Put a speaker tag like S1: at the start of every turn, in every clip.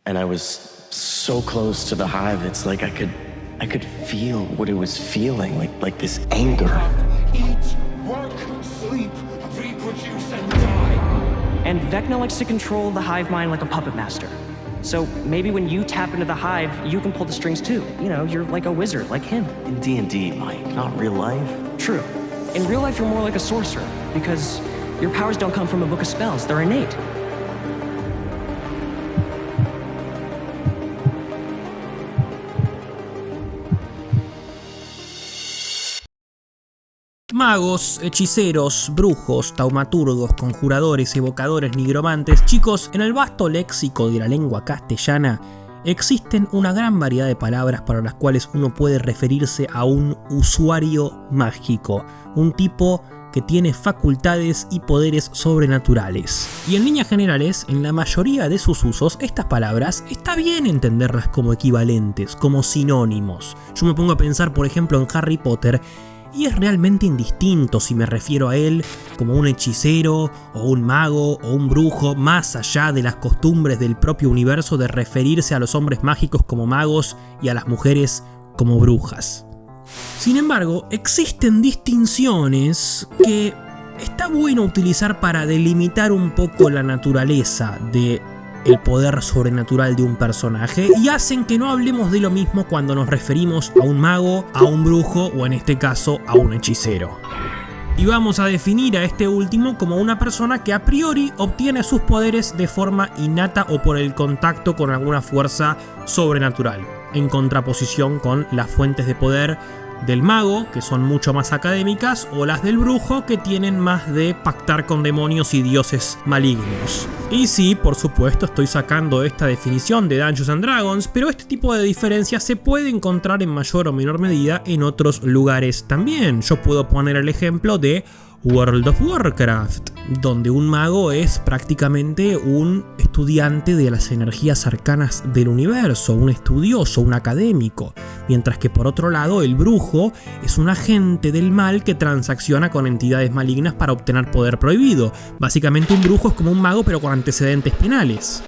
S1: and I was so close to the hive. It's like I could feel what it was feeling, like this anger.
S2: Eat, work, sleep, reproduce, and die.
S3: And Vecna likes to control the hive mind like a puppet master. So maybe when you tap into the hive, you can pull the strings too. You know, you're like a wizard, like him.
S1: In D&D, Mike, not real life.
S3: True. In real life, you're more like a sorcerer, because your powers don't come from a book of spells, they're innate.
S4: Magos, hechiceros, brujos, taumaturgos, conjuradores, evocadores, nigromantes. Chicos, en el vasto léxico de la lengua castellana existen una gran variedad de palabras para las cuales uno puede referirse a un usuario mágico, un tipo que tiene facultades y poderes sobrenaturales. Y en líneas generales, en la mayoría de sus usos, estas palabras está bien entenderlas como equivalentes, como sinónimos. Yo me pongo a pensar, por ejemplo, en Harry Potter, y es realmente indistinto si me refiero a él como un hechicero o un mago o un brujo, más allá de las costumbres del propio universo de referirse a los hombres mágicos como magos y a las mujeres como brujas. Sin embargo, existen distinciones que está bueno utilizar para delimitar un poco la naturaleza de el poder sobrenatural de un personaje y hacen que no hablemos de lo mismo cuando nos referimos a un mago, a un brujo o en este caso a un hechicero. Y vamos a definir a este último como una persona que a priori obtiene sus poderes de forma innata o por el contacto con alguna fuerza sobrenatural, en contraposición con las fuentes de poder del mago, que son mucho más académicas, o las del brujo, que tienen más de pactar con demonios y dioses malignos. Y sí, por supuesto, estoy sacando esta definición de Dungeons & Dragons, pero este tipo de diferencias se puede encontrar en mayor o menor medida en otros lugares también. Yo puedo poner el ejemplo de World of Warcraft, donde un mago es prácticamente un estudiante de las energías arcanas del universo, un estudioso, un académico, mientras que por otro lado el brujo es un agente del mal que transacciona con entidades malignas para obtener poder prohibido. Básicamente un brujo es como un mago pero con antecedentes penales.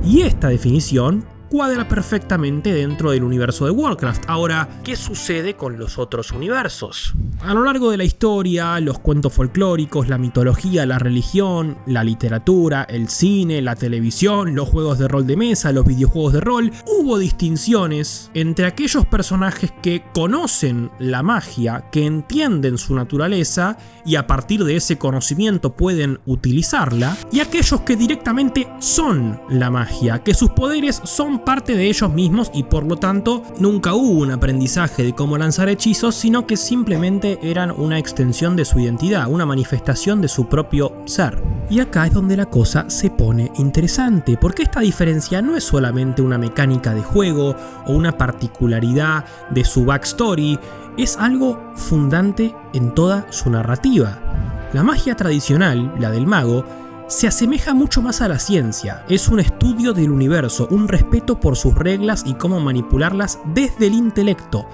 S4: Y esta definición cuadra perfectamente dentro del universo de Warcraft. Ahora, ¿qué sucede con los otros universos? A lo largo de la historia, los cuentos folclóricos, la mitología, la religión, la literatura, el cine, la televisión, los juegos de rol de mesa, los videojuegos de rol, hubo distinciones entre aquellos personajes que conocen la magia, que entienden su naturaleza y a partir de ese conocimiento pueden utilizarla, y aquellos que directamente son la magia, que sus poderes son parte de ellos mismos y por lo tanto nunca hubo un aprendizaje de cómo lanzar hechizos, sino que simplemente eran una extensión de su identidad, una manifestación de su propio ser. Y acá es donde la cosa se pone interesante, porque esta diferencia no es solamente una mecánica de juego o una particularidad de su backstory, es algo fundante en toda su narrativa. La magia tradicional, la del mago, se asemeja mucho más a la ciencia, es un estudio del universo, un respeto por sus reglas y cómo manipularlas desde el intelecto.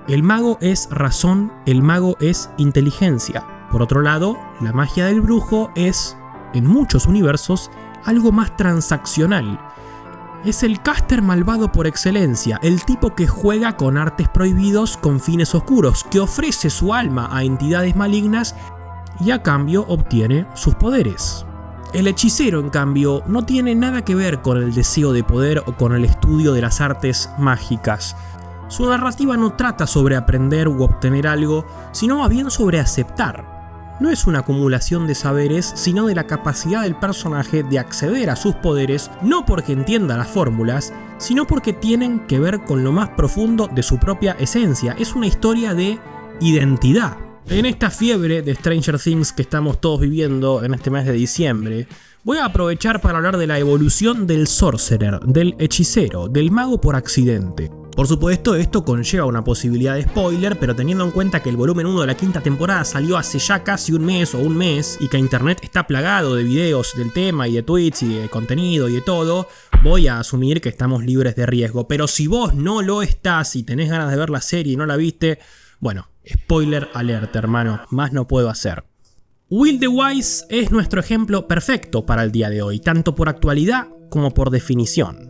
S4: El mago es razón, el mago es inteligencia. Por otro lado, la magia del brujo es, en muchos universos, algo más transaccional. Es el caster malvado por excelencia, el tipo que juega con artes prohibidos con fines oscuros, que ofrece su alma a entidades malignas y a cambio obtiene sus poderes. El hechicero, en cambio, no tiene nada que ver con el deseo de poder o con el estudio de las artes mágicas. Su narrativa no trata sobre aprender u obtener algo, sino más bien sobre aceptar. No es una acumulación de saberes, sino de la capacidad del personaje de acceder a sus poderes, no porque entienda las fórmulas, sino porque tienen que ver con lo más profundo de su propia esencia. Es una historia de identidad. En esta fiebre de Stranger Things que estamos todos viviendo en este mes de diciembre, voy a aprovechar para hablar de la evolución del sorcerer, del hechicero, del mago por accidente. Por supuesto, esto conlleva una posibilidad de spoiler, pero teniendo en cuenta que el volumen 1 de la quinta temporada salió hace ya casi un mes y que internet está plagado de videos del tema y de tweets y de contenido y de todo, voy a asumir que estamos libres de riesgo. Pero si vos no lo estás y tenés ganas de ver la serie y no la viste, bueno, spoiler alert, hermano, más no puedo hacer. Will the Wise es nuestro ejemplo perfecto para el día de hoy, tanto por actualidad como por definición.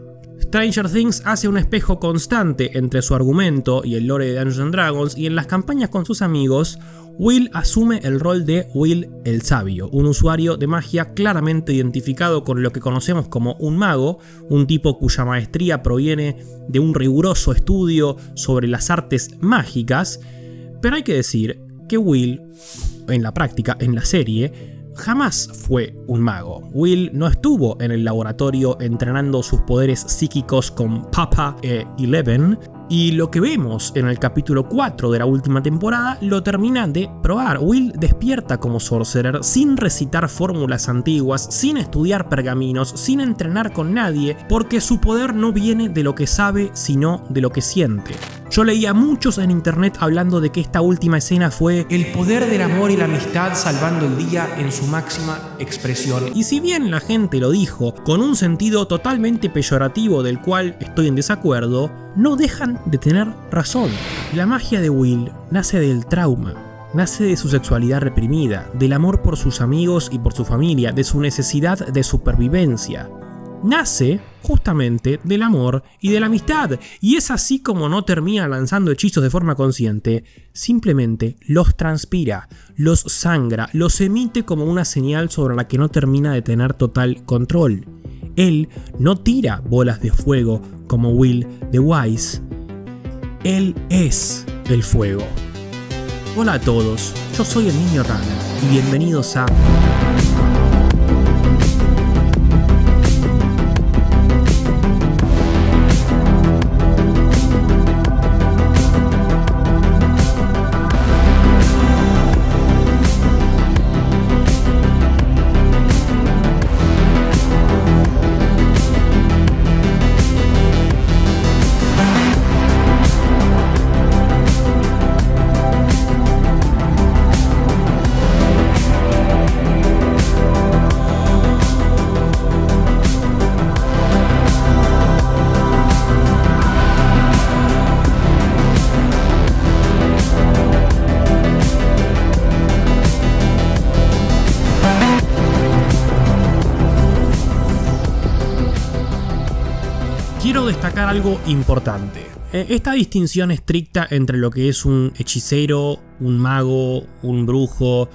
S4: Stranger Things hace un espejo constante entre su argumento y el lore de Dungeons & Dragons, y en las campañas con sus amigos, Will asume el rol de Will el Sabio, un usuario de magia claramente identificado con lo que conocemos como un mago, un tipo cuya maestría proviene de un riguroso estudio sobre las artes mágicas, pero hay que decir que Will, en la práctica, en la serie, jamás fue un mago. Will no estuvo en el laboratorio entrenando sus poderes psíquicos con Papa e Eleven, y lo que vemos en el capítulo 4 de la última temporada lo termina de probar. Will despierta como sorcerer sin recitar fórmulas antiguas, sin estudiar pergaminos, sin entrenar con nadie, porque su poder no viene de lo que sabe, sino de lo que siente. Yo leía a muchos en internet hablando de que esta última escena fue el poder del amor y la amistad salvando el día en su máxima expresión. Y si bien la gente lo dijo con un sentido totalmente peyorativo del cual estoy en desacuerdo, no dejan de tener razón. La magia de Will nace del trauma. Nace de su sexualidad reprimida, del amor por sus amigos y por su familia, de su necesidad de supervivencia. Nace justamente del amor y de la amistad, y es así como no termina lanzando hechizos de forma consciente, simplemente los transpira, los sangra, los emite como una señal sobre la que no termina de tener total control. Él no tira bolas de fuego como Will the Wise, él es el fuego. Hola a todos, yo soy el Niño Rana y bienvenidos a... Quiero destacar algo importante. Esta distinción estricta entre lo que es un hechicero, un mago, un brujo,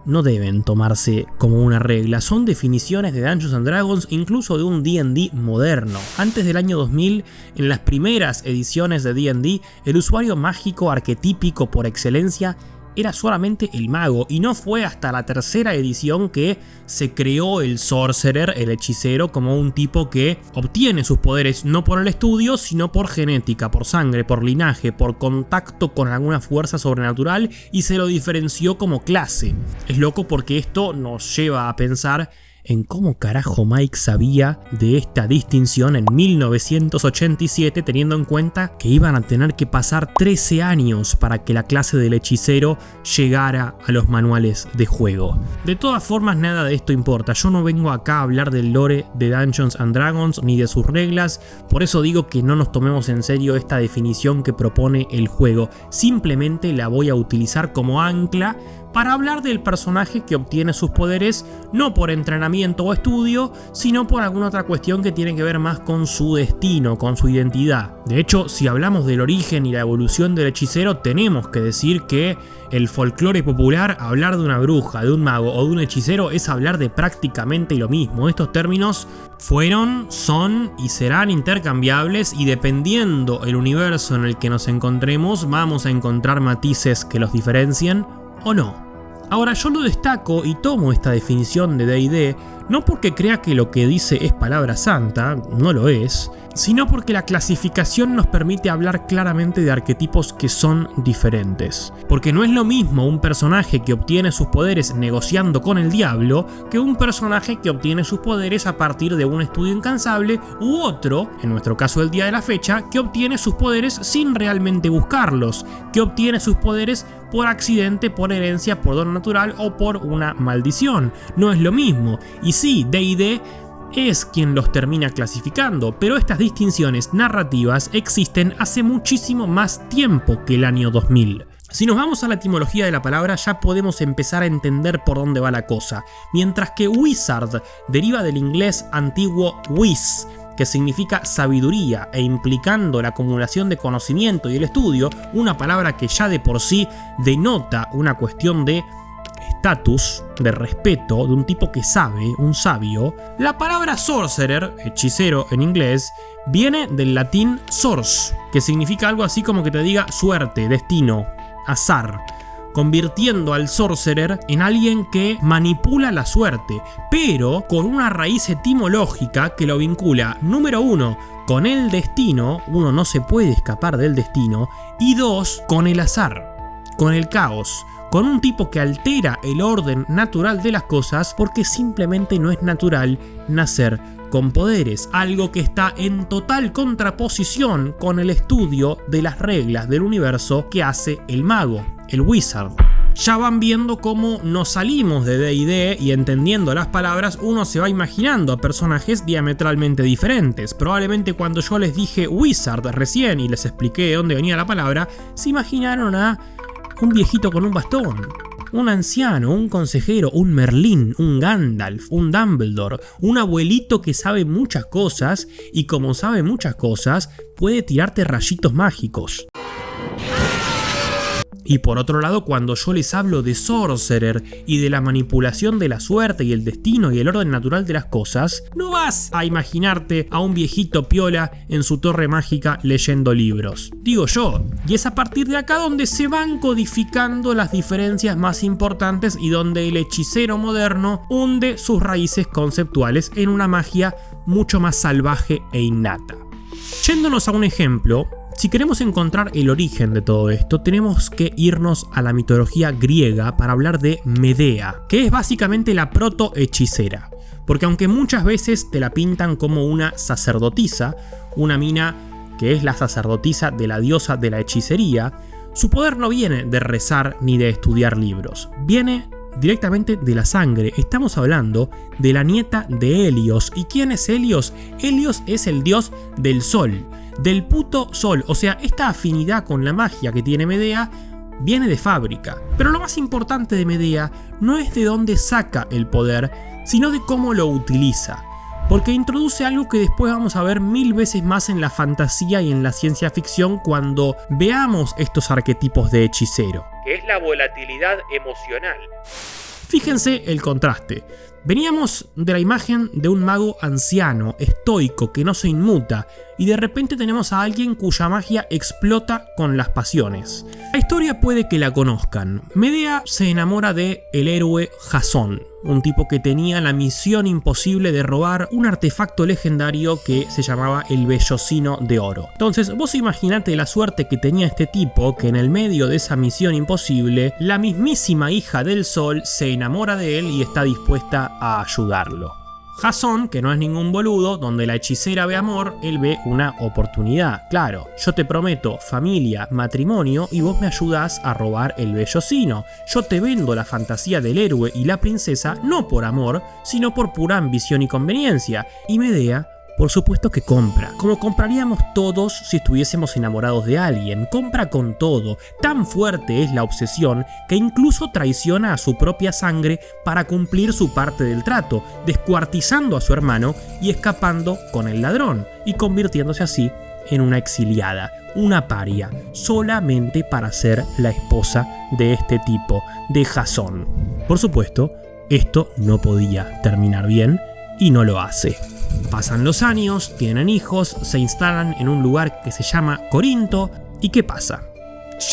S4: no deben tomarse como una regla. Son definiciones de Dungeons & Dragons, incluso de un D&D moderno. Antes del año 2000, en las primeras ediciones de D&D, el usuario mágico arquetípico por excelencia era solamente el mago, y no fue hasta la tercera edición que se creó el sorcerer, el hechicero, como un tipo que obtiene sus poderes no por el estudio, sino por genética, por sangre, por linaje, por contacto con alguna fuerza sobrenatural, y se lo diferenció como clase. Es loco porque esto nos lleva a pensar en cómo carajo Mike sabía de esta distinción en 1987, teniendo en cuenta que iban a tener que pasar 13 años para que la clase del hechicero llegara a los manuales de juego. De todas formas, nada de esto importa. Yo no vengo acá a hablar del lore de Dungeons & Dragons ni de sus reglas, por eso digo que no nos tomemos en serio esta definición que propone el juego. Simplemente la voy a utilizar como ancla para hablar del personaje que obtiene sus poderes no por entrenamiento o estudio, sino por alguna otra cuestión que tiene que ver más con su destino, con su identidad. De hecho, si hablamos del origen y la evolución del hechicero, tenemos que decir que el folclore popular, hablar de una bruja, de un mago o de un hechicero es hablar de prácticamente lo mismo. Estos términos fueron, son y serán intercambiables, y dependiendo el universo en el que nos encontremos, vamos a encontrar matices que los diferencien o no. Ahora, yo lo destaco y tomo esta definición de D&D no porque crea que lo que dice es palabra santa, no lo es, sino porque la clasificación nos permite hablar claramente de arquetipos que son diferentes. Porque no es lo mismo un personaje que obtiene sus poderes negociando con el diablo que un personaje que obtiene sus poderes a partir de un estudio incansable, u otro, en nuestro caso el día de la fecha, que obtiene sus poderes sin realmente buscarlos, que obtiene sus poderes por accidente, por herencia, por don natural o por una maldición. No es lo mismo. Y sí, D&D es quien los termina clasificando, pero estas distinciones narrativas existen hace muchísimo más tiempo que el año 2000. Si nos vamos a la etimología de la palabra, ya podemos empezar a entender por dónde va la cosa. Mientras que wizard deriva del inglés antiguo whiz, que significa sabiduría e implicando la acumulación de conocimiento y el estudio, una palabra que ya de por sí denota una cuestión de estatus, de respeto, de un tipo que sabe, un sabio. La palabra sorcerer, hechicero en inglés, viene del latín sors, que significa algo así como que te diga suerte, destino, azar, convirtiendo al sorcerer en alguien que manipula la suerte, pero con una raíz etimológica que lo vincula, número 1, con el destino, uno no se puede escapar del destino, y 2, con el azar, con el caos, con un tipo que altera el orden natural de las cosas porque simplemente no es natural nacer con poderes, algo que está en total contraposición con el estudio de las reglas del universo que hace el mago, el wizard. Ya van viendo cómo nos salimos de D&D y entendiendo las palabras uno se va imaginando a personajes diametralmente diferentes. Probablemente cuando yo les dije wizard recién y les expliqué de dónde venía la palabra, se imaginaron a un viejito con un bastón, un anciano, un consejero, un Merlín, un Gandalf, un Dumbledore, un abuelito que sabe muchas cosas y como sabe muchas cosas puede tirarte rayitos mágicos. Y por otro lado, cuando yo les hablo de sorcerer y de la manipulación de la suerte y el destino y el orden natural de las cosas, no vas a imaginarte a un viejito piola en su torre mágica leyendo libros, digo yo. Y es a partir de acá donde se van codificando las diferencias más importantes y donde el hechicero moderno hunde sus raíces conceptuales en una magia mucho más salvaje e innata. Yéndonos a un ejemplo, si queremos encontrar el origen de todo esto, tenemos que irnos a la mitología griega para hablar de Medea, que es básicamente la proto-hechicera. Porque aunque muchas veces te la pintan como una sacerdotisa, una mina que es la sacerdotisa de la diosa de la hechicería, su poder no viene de rezar ni de estudiar libros, viene directamente de la sangre. Estamos hablando de la nieta de Helios. ¿Y quién es Helios? Helios es el dios del sol, del puto sol. O sea, esta afinidad con la magia que tiene Medea viene de fábrica. Pero lo más importante de Medea no es de dónde saca el poder, sino de cómo lo utiliza. Porque introduce algo que después vamos a ver 1000 veces más en la fantasía y en la ciencia ficción cuando veamos estos arquetipos de hechicero, que es la volatilidad emocional. Fíjense el contraste. Veníamos de la imagen de un mago anciano, estoico, que no se inmuta, y de repente tenemos a alguien cuya magia explota con las pasiones. La historia puede que la conozcan. Medea se enamora de el héroe Jasón, un tipo que tenía la misión imposible de robar un artefacto legendario que se llamaba el Vellocino de Oro. Entonces vos imaginate la suerte que tenía este tipo, que en el medio de esa misión imposible, la mismísima hija del sol se enamora de él y está dispuesta a ayudarlo. Jasón, que no es ningún boludo, donde la hechicera ve amor, él ve una oportunidad. Claro, yo te prometo familia, matrimonio y vos me ayudás a robar el vellocino. Yo te vendo la fantasía del héroe y la princesa no por amor, sino por pura ambición y conveniencia. Y Medea, por supuesto que compra, como compraríamos todos si estuviésemos enamorados de alguien. Compra con todo, tan fuerte es la obsesión que incluso traiciona a su propia sangre para cumplir su parte del trato, descuartizando a su hermano y escapando con el ladrón, y convirtiéndose así en una exiliada, una paria, solamente para ser la esposa de este tipo, de Jasón. Por supuesto, esto no podía terminar bien y no lo hace. Pasan los años, tienen hijos, se instalan en un lugar que se llama Corinto. ¿Y qué pasa?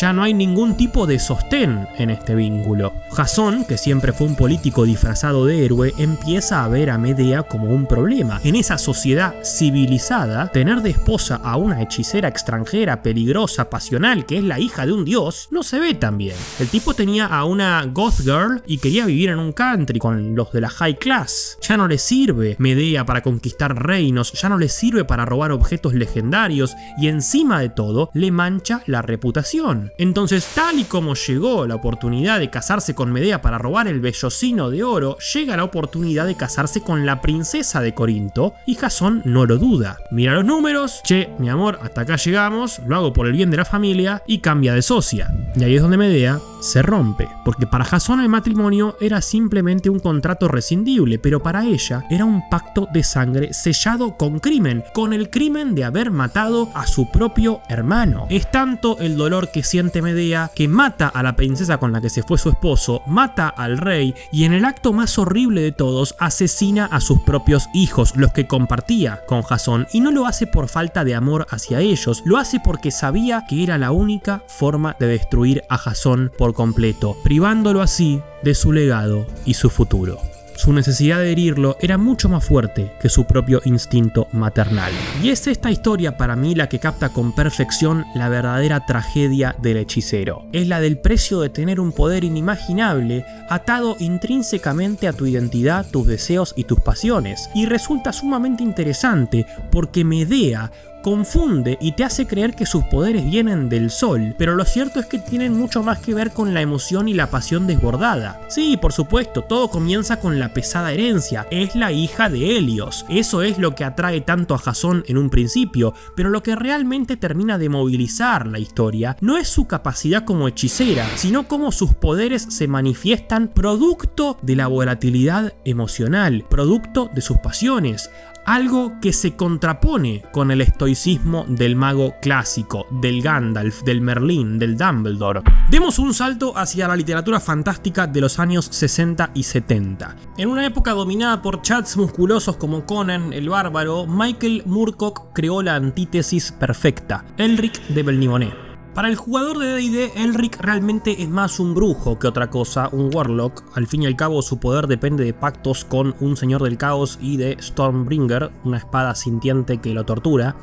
S4: Ya no hay ningún tipo de sostén en este vínculo. Jasón, que siempre fue un político disfrazado de héroe, empieza a ver a Medea como un problema. En esa sociedad civilizada, tener de esposa a una hechicera extranjera, peligrosa, pasional, que es la hija de un dios, no se ve tan bien. El tipo tenía a una goth girl y quería vivir en un country con los de la high class. Ya no le sirve Medea para conquistar reinos, ya no le sirve para robar objetos legendarios y encima de todo le mancha la reputación. Entonces, tal y como llegó la oportunidad de casarse con Medea para robar el vellocino de oro, llega la oportunidad de casarse con la princesa de Corinto y Jasón no lo duda. Mira los números, che, mi amor, hasta acá llegamos, lo hago por el bien de la familia y cambia de socia. Y ahí es donde Medea se rompe, porque para Jason el matrimonio era simplemente un contrato rescindible, pero para ella era un pacto de sangre sellado con crimen, con el crimen de haber matado a su propio hermano. Es tanto el dolor que siente Medea que mata a la princesa con la que se fue su esposo, mata al rey y en el acto más horrible de todos asesina a sus propios hijos, los que compartía con Jasón, y no lo hace por falta de amor hacia ellos, lo hace porque sabía que era la única forma de destruir a Jasón por completo, privándolo así de su legado y su futuro. Su necesidad de herirlo era mucho más fuerte que su propio instinto maternal. Y es esta historia para mí la que capta con perfección la verdadera tragedia del hechicero. Es la del precio de tener un poder inimaginable atado intrínsecamente a tu identidad, tus deseos y tus pasiones. Y resulta sumamente interesante porque Medea confunde y te hace creer que sus poderes vienen del sol, pero lo cierto es que tienen mucho más que ver con la emoción y la pasión desbordada. Sí, por supuesto, todo comienza con la pesada herencia, es la hija de Helios, eso es lo que atrae tanto a Jasón en un principio, pero lo que realmente termina de movilizar la historia no es su capacidad como hechicera, sino cómo sus poderes se manifiestan producto de la volatilidad emocional, producto de sus pasiones. Algo que se contrapone con el estoicismo del mago clásico, del Gandalf, del Merlín, del Dumbledore. Demos un salto hacia la literatura fantástica de los años 60 y 70. En una época dominada por chads musculosos como Conan el Bárbaro, Michael Moorcock creó la antítesis perfecta, Elric de Melniboné. Para el jugador de D&D, Elric realmente es más un brujo que otra cosa, un warlock. Al fin y al cabo su poder depende de pactos con un señor del caos y de Stormbringer, una espada sintiente que lo tortura.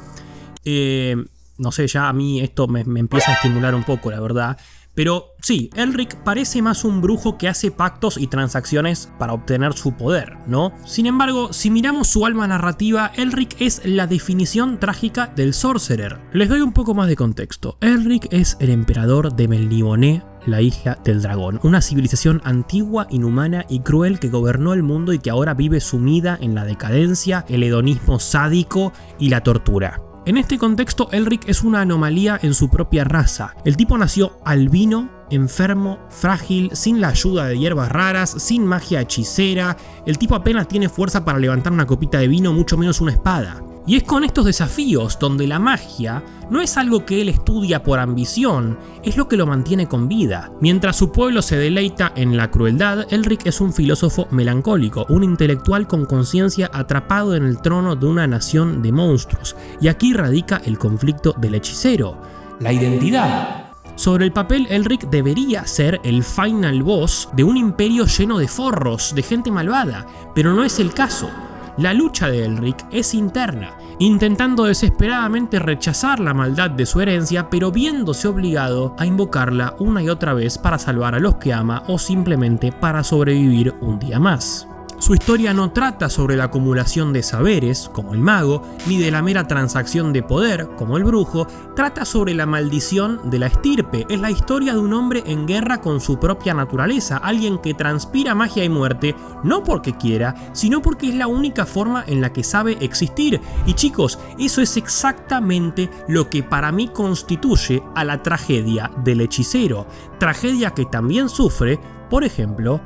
S4: No sé, ya a mí esto me empieza a estimular un poco, la verdad. Pero sí, Elric parece más un brujo que hace pactos y transacciones para obtener su poder, ¿no? Sin embargo, si miramos su alma narrativa, Elric es la definición trágica del sorcerer. Les doy un poco más de contexto. Elric es el emperador de Melniboné, la isla del dragón, una civilización antigua, inhumana y cruel que gobernó el mundo y que ahora vive sumida en la decadencia, el hedonismo sádico y la tortura. En este contexto, Elric es una anomalía en su propia raza. El tipo nació albino, enfermo, frágil, sin la ayuda de hierbas raras, sin magia hechicera. El tipo apenas tiene fuerza para levantar una copita de vino, mucho menos una espada. Y es con estos desafíos donde la magia no es algo que él estudia por ambición, es lo que lo mantiene con vida. Mientras su pueblo se deleita en la crueldad, Elric es un filósofo melancólico, un intelectual con conciencia atrapado en el trono de una nación de monstruos. Y aquí radica el conflicto del hechicero, la identidad. Sobre el papel, Elric debería ser el final boss de un imperio lleno de forros, de gente malvada, pero no es el caso. La lucha de Elric es interna, intentando desesperadamente rechazar la maldad de su herencia, pero viéndose obligado a invocarla una y otra vez para salvar a los que ama o simplemente para sobrevivir un día más. Su historia no trata sobre la acumulación de saberes, como el mago, ni de la mera transacción de poder, como el brujo, trata sobre la maldición de la estirpe. Es la historia de un hombre en guerra con su propia naturaleza, alguien que transpira magia y muerte, no porque quiera, sino porque es la única forma en la que sabe existir. Y chicos, eso es exactamente lo que para mí constituye a la tragedia del hechicero, tragedia que también sufre, por ejemplo,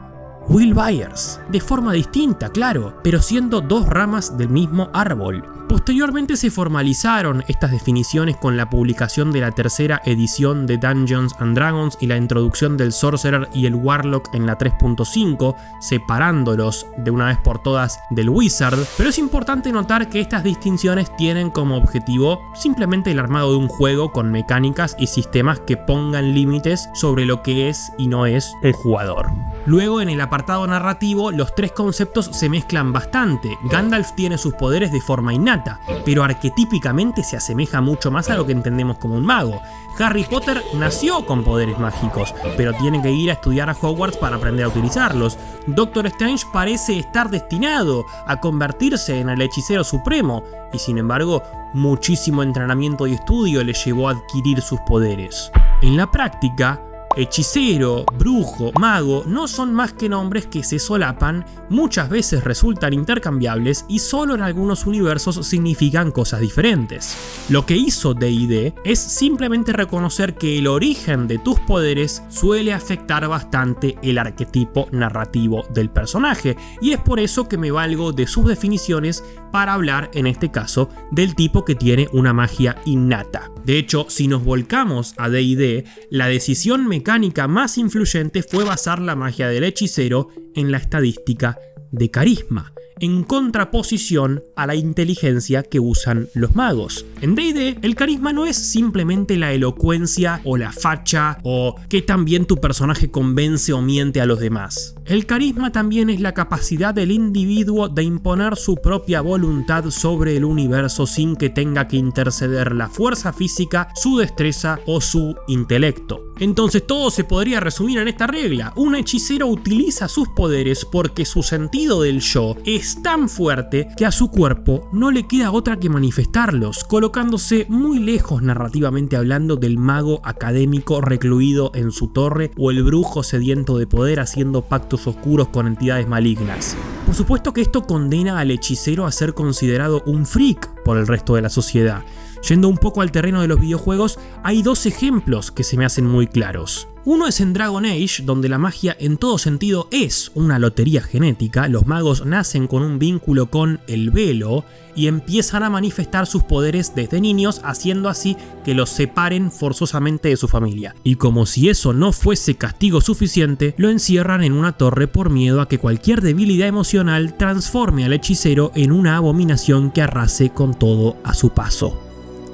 S4: Will Byers, de forma distinta, claro, pero siendo dos ramas del mismo árbol. Posteriormente se formalizaron estas definiciones con la publicación de la tercera edición de Dungeons & Dragons y la introducción del Sorcerer y el Warlock en la 3.5, separándolos de una vez por todas del Wizard, pero es importante notar que estas distinciones tienen como objetivo simplemente el armado de un juego con mecánicas y sistemas que pongan límites sobre lo que es y no es un jugador. Luego, en el apartado narrativo, los tres conceptos se mezclan bastante. Gandalf tiene sus poderes de forma innata, pero arquetípicamente se asemeja mucho más a lo que entendemos como un mago. Harry Potter nació con poderes mágicos, pero tiene que ir a estudiar a Hogwarts para aprender a utilizarlos. Doctor Strange parece estar destinado a convertirse en el hechicero supremo, y sin embargo, muchísimo entrenamiento y estudio le llevó a adquirir sus poderes. En la práctica, Hechicero, brujo, mago no son más que nombres que se solapan, muchas veces resultan intercambiables y solo en algunos universos significan cosas diferentes. Lo que hizo D&D es simplemente reconocer que el origen de tus poderes suele afectar bastante el arquetipo narrativo del personaje, y es por eso que me valgo de sus definiciones para hablar en este caso del tipo que tiene una magia innata. De hecho, si nos volcamos a D&D, la decisión mecánica más influyente fue basar la magia del hechicero en la estadística de carisma, en contraposición a la inteligencia que usan los magos. En D&D, el carisma no es simplemente la elocuencia o la facha o que también tu personaje convence o miente a los demás. El carisma también es la capacidad del individuo de imponer su propia voluntad sobre el universo sin que tenga que interceder la fuerza física, su destreza o su intelecto. Entonces todo se podría resumir en esta regla: un hechicero utiliza sus poderes porque su sentido del yo es tan fuerte que a su cuerpo no le queda otra que manifestarlos, colocándose muy lejos narrativamente hablando del mago académico recluido en su torre o el brujo sediento de poder haciendo pactos oscuros con entidades malignas. Por supuesto que esto condena al hechicero a ser considerado un freak por el resto de la sociedad. Yendo un poco al terreno de los videojuegos, hay dos ejemplos que se me hacen muy claros. Uno es en Dragon Age, donde la magia en todo sentido es una lotería genética. Los magos nacen con un vínculo con el velo y empiezan a manifestar sus poderes desde niños, haciendo así que los separen forzosamente de su familia. Y como si eso no fuese castigo suficiente, lo encierran en una torre por miedo a que cualquier debilidad emocional transforme al hechicero en una abominación que arrase con todo a su paso.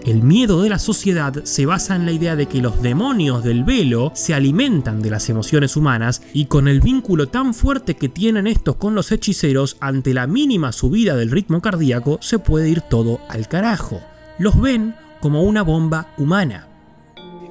S4: El miedo de la sociedad se basa en la idea de que los demonios del velo se alimentan de las emociones humanas, y con el vínculo tan fuerte que tienen estos con los hechiceros, ante la mínima subida del ritmo cardíaco se puede ir todo al carajo. Los ven como una bomba humana.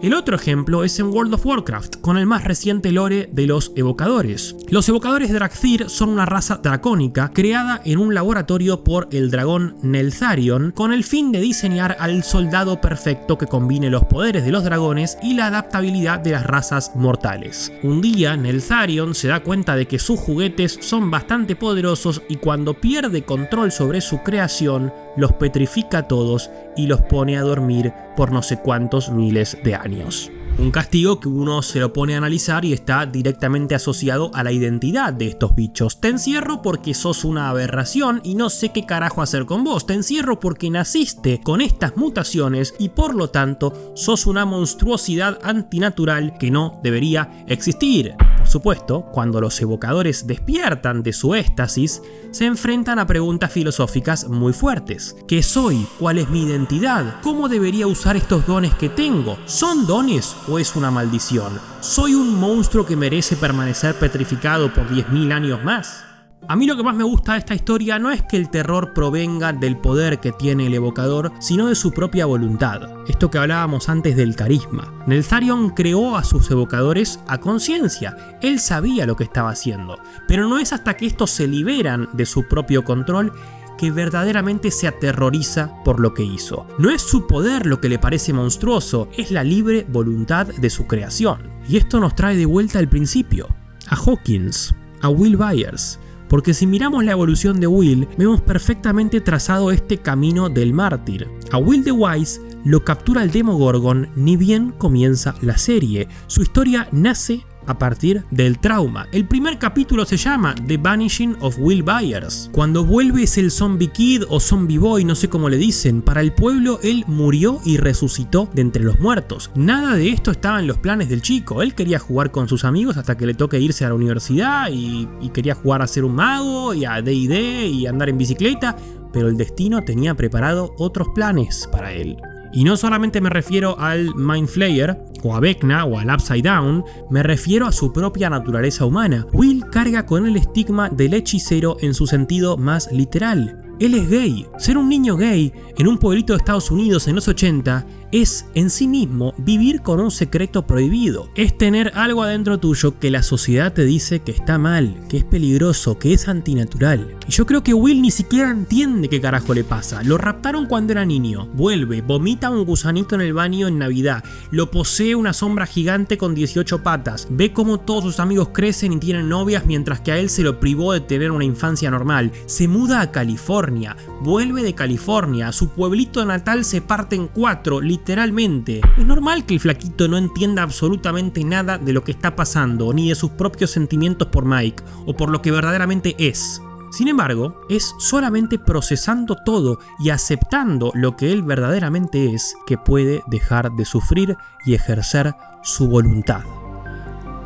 S4: El otro ejemplo es en World of Warcraft, con el más reciente lore de los evocadores. Los evocadores Dracthyr son una raza dracónica creada en un laboratorio por el dragón Neltharion con el fin de diseñar al soldado perfecto que combine los poderes de los dragones y la adaptabilidad de las razas mortales. Un día, Neltharion se da cuenta de que sus juguetes son bastante poderosos y cuando pierde control sobre su creación, los petrifica a todos y los pone a dormir por no sé cuántos miles de años. Un castigo que uno se lo pone a analizar y está directamente asociado a la identidad de estos bichos. Te encierro porque sos una aberración y no sé qué carajo hacer con vos. Te encierro porque naciste con estas mutaciones y por lo tanto sos una monstruosidad antinatural que no debería existir. Por supuesto, cuando los evocadores despiertan de su éxtasis, se enfrentan a preguntas filosóficas muy fuertes. ¿Qué soy? ¿Cuál es mi identidad? ¿Cómo debería usar estos dones que tengo? ¿Son dones o es una maldición? ¿Soy un monstruo que merece permanecer petrificado por 10.000 años más? A mí lo que más me gusta de esta historia no es que el terror provenga del poder que tiene el evocador, sino de su propia voluntad. Esto que hablábamos antes del carisma. Neltharion creó a sus evocadores a conciencia. Él sabía lo que estaba haciendo. Pero no es hasta que estos se liberan de su propio control que verdaderamente se aterroriza por lo que hizo. No es su poder lo que le parece monstruoso, es la libre voluntad de su creación. Y esto nos trae de vuelta al principio, a Hawkins, a Will Byers. Porque si miramos la evolución de Will, vemos perfectamente trazado este camino del mártir. A Will the Wise lo captura el Demogorgon ni bien comienza la serie. Su historia nace a partir del trauma. El primer capítulo se llama The Vanishing of Will Byers. Cuando vuelve es el Zombie Kid o Zombie Boy, no sé cómo le dicen. Para el pueblo él murió y resucitó de entre los muertos. Nada de esto estaba en los planes del chico. Él quería jugar con sus amigos hasta que le toque irse a la universidad y quería jugar a ser un mago y a D&D y andar en bicicleta, pero el destino tenía preparado otros planes para él. Y no solamente me refiero al Mind Flayer, o a Vecna, o al Upside Down, me refiero a su propia naturaleza humana. Will carga con el estigma del hechicero en su sentido más literal. Él es gay. Ser un niño gay en un pueblito de Estados Unidos en los 80 es en sí mismo vivir con un secreto prohibido. Es tener algo adentro tuyo que la sociedad te dice que está mal, que es peligroso, que es antinatural. Y yo creo que Will ni siquiera entiende qué carajo le pasa. Lo raptaron cuando era niño. Vuelve, vomita un gusanito en el baño en Navidad. Lo posee una sombra gigante con 18 patas. Ve cómo todos sus amigos crecen y tienen novias mientras que a él se lo privó de tener una infancia normal. Se muda a California. Vuelve de California. Su pueblito natal se parte en 4, literalmente. Es normal que el flaquito no entienda absolutamente nada de lo que está pasando, ni de sus propios sentimientos por Mike, o por lo que verdaderamente es. Sin embargo, es solamente procesando todo y aceptando lo que él verdaderamente es que puede dejar de sufrir y ejercer su voluntad.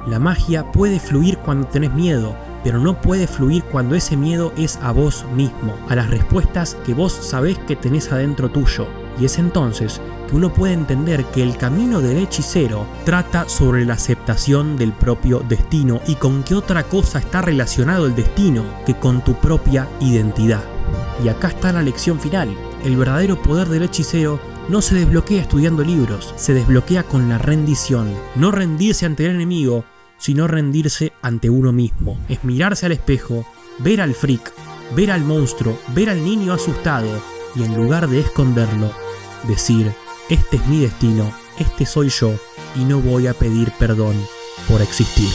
S4: La magia puede fluir cuando tenés miedo, pero no puede fluir cuando ese miedo es a vos mismo, a las respuestas que vos sabés que tenés adentro tuyo. Y es entonces que uno puede entender que el camino del hechicero trata sobre la aceptación del propio destino y con qué otra cosa está relacionado el destino que con tu propia identidad. Y acá está la lección final. El verdadero poder del hechicero no se desbloquea estudiando libros, se desbloquea con la rendición. No rendirse ante el enemigo, sino rendirse ante uno mismo. Es mirarse al espejo, ver al freak, ver al monstruo, ver al niño asustado y en lugar de esconderlo, decir: este es mi destino, este soy yo y no voy a pedir perdón por existir.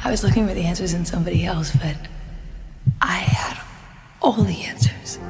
S5: I was looking for the answers in somebody else, but I had all the answers.